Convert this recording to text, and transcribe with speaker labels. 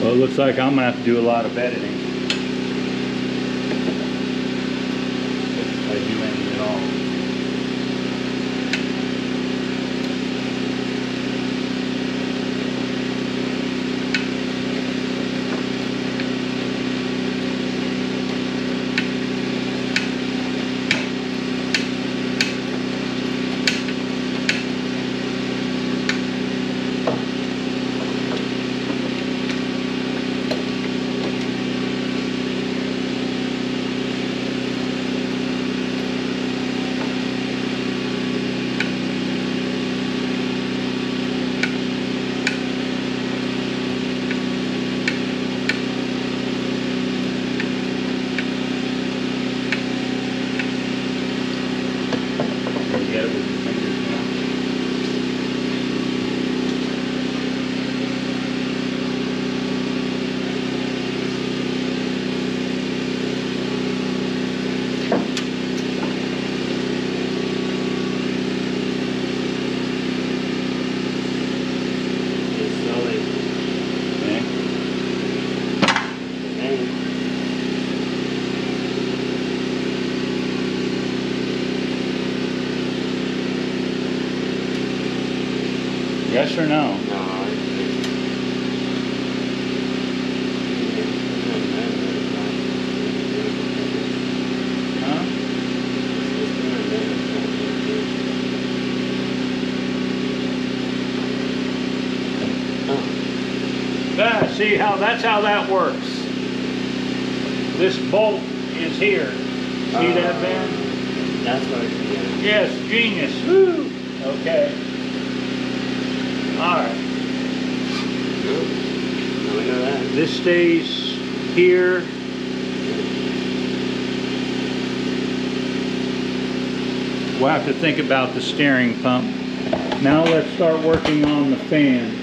Speaker 1: Well, it looks like I'm gonna have to do a lot of editing. If I do any at all. Get it with your fingers now.
Speaker 2: Just slowly.
Speaker 1: Okay.
Speaker 2: And
Speaker 1: Yes or no?
Speaker 2: no,
Speaker 1: Huh? Ah, see how that's how that works. This bolt is here. See that, Ben?
Speaker 2: That's what it's doing.
Speaker 1: Yes, genius. Woo! Okay. All right.
Speaker 2: Now we know that.
Speaker 1: This stays here. We'll have to think about the steering pump. Now let's start working on the fan.